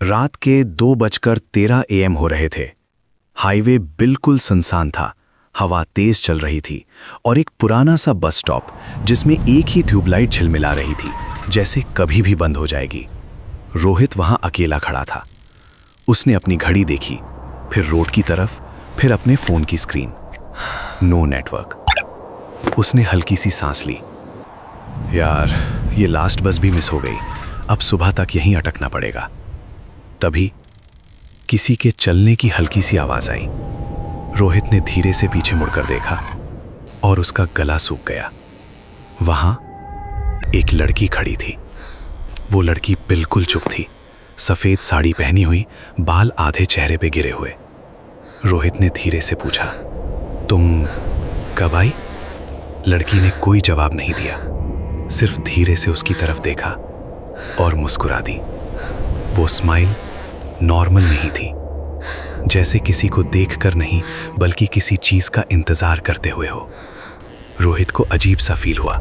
रात के 2:13 AM हो रहे थे। हाईवे बिल्कुल सुनसान था, हवा तेज चल रही थी और एक पुराना सा बस स्टॉप जिसमें एक ही ट्यूबलाइट झिलमिला रही थी, जैसे कभी भी बंद हो जाएगी। रोहित वहां अकेला खड़ा था। उसने अपनी घड़ी देखी, फिर रोड की तरफ, फिर अपने फोन की स्क्रीन। No network. उसने हल्की सी सांस ली। यार, ये लास्ट बस भी मिस हो गई। अब सुबह तक यहीं अटकना पड़ेगा। तभी किसी के चलने की हल्की सी आवाज आई। रोहित ने धीरे से पीछे मुड़कर देखा और उसका गला सूख गया। वहां एक लड़की खड़ी थी। वो लड़की बिल्कुल चुप थी, सफेद साड़ी पहनी हुई, बाल आधे चेहरे पे गिरे हुए। रोहित ने धीरे से पूछा, तुम कब आई? लड़की ने कोई जवाब नहीं दिया, सिर्फ धीरे से उसकी तरफ देखा और मुस्कुरा दी। वो स्माइल नॉर्मल नहीं थी, जैसे किसी को देखकर नहीं बल्कि किसी चीज का इंतजार करते हुए हो। रोहित को अजीब सा फील हुआ।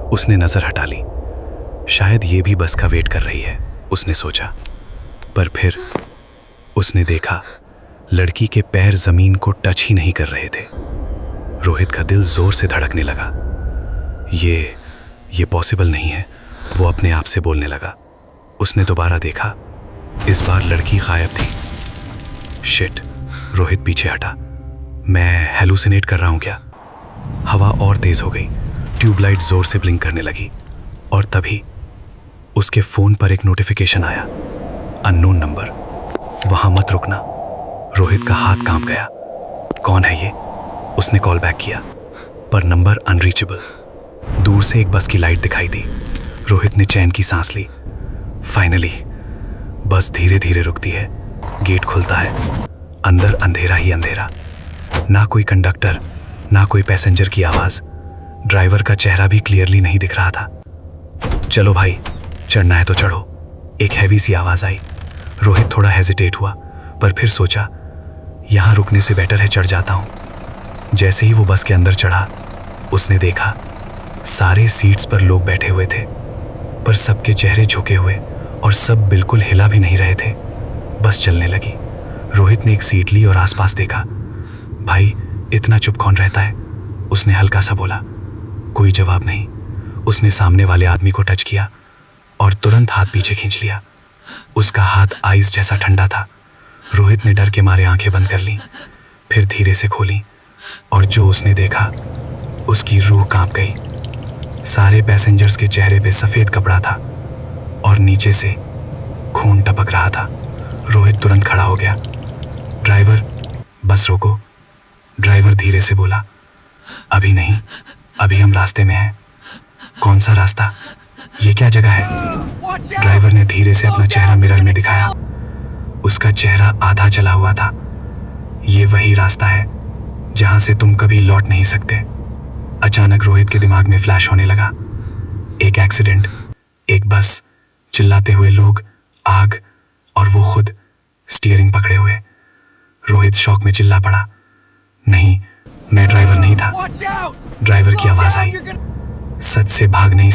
उसने नजर हटा ली। शायद ये भी बस का वेट कर रही है, उसने सोचा। पर फिर उसने देखा लड़की के पैर जमीन को टच ही नहीं कर रहे थे। रोहित का दिल जोर से धड़कने लगा। ये पॉसिबल नहीं है, वो अपने आप से बोलने लगा। उसने दोबारा देखा। इस बार लड़की गायब थी। शिट, रोहित पीछे हटा। मैं हेलुसिनेट कर रहा हूं क्या? हवा और तेज हो गई, ट्यूबलाइट जोर से ब्लिंक करने लगी और तभी उसके फोन पर एक नोटिफिकेशन आया। Unknown number. वहां मत रुकना। रोहित का हाथ कांप गया। कौन है ये? उसने कॉल बैक किया, पर नंबर अनरीचेबल। दूर से एक बस की लाइट दिखाई दी। रोहित ने चैन की सांस ली। फाइनली बस धीरे धीरे रुकती है। गेट खुलता है। अंदर अंधेरा ही अंधेरा। ना कोई कंडक्टर, ना कोई पैसेंजर की आवाज। ड्राइवर का चेहरा भी क्लियरली नहीं दिख रहा था। चलो भाई, चढ़ना है तो चढ़ो, एक हैवी सी आवाज आई। रोहित थोड़ा हेजिटेट हुआ, पर फिर सोचा यहां रुकने से बेटर है चढ़ जाता हूं। जैसे ही वो बस के अंदर चढ़ा, उसने देखा सारे सीट्स पर लोग बैठे हुए थे, पर सबके चेहरे झुके हुए और सब बिल्कुल हिला भी नहीं रहे थे। बस चलने लगी। रोहित ने एक सीट ली और आसपास देखा। भाई, इतना चुप कौन रहता है? उसने हल्का सा बोला। कोई जवाब नहीं। उसने सामने वाले आदमी को टच किया और तुरंत हाथ पीछे खींच लिया। उसका हाथ आइस जैसा ठंडा था। रोहित ने डर के मारे आंखें बंद कर लीं, फिर धीरे से खोली और जो उसने देखा, उसकी रूह कांप गई। सारे पैसेंजर्स के चेहरे पे सफेद कपड़ा था और नीचे से खून टपक रहा था। रोहित तुरंत खड़ा हो गया। ड्राइवर, बस रोको। ड्राइवर धीरे से बोला, अभी नहीं, अभी हम रास्ते में हैं। कौन सा रास्ता? ये क्या जगह है? ड्राइवर ने धीरे से अपना चेहरा मिरर में दिखाया। उसका चेहरा आधा जला हुआ था। ये वही रास्ता है जहां से तुम कभी लौट नहीं सकते। अचानक रोहित के दिमाग में फ्लैश होने लगा। एक एक्सीडेंट, एक बस, चिल्लाते हुए लोग, आग और वो खुद स्टीयरिंग पकड़े हुए। रोहित शॉक में चिल्ला पड़ा, नहीं, मैं ड्राइवर नहीं था। ड्राइवर की आवाज आई, सच से भाग नहीं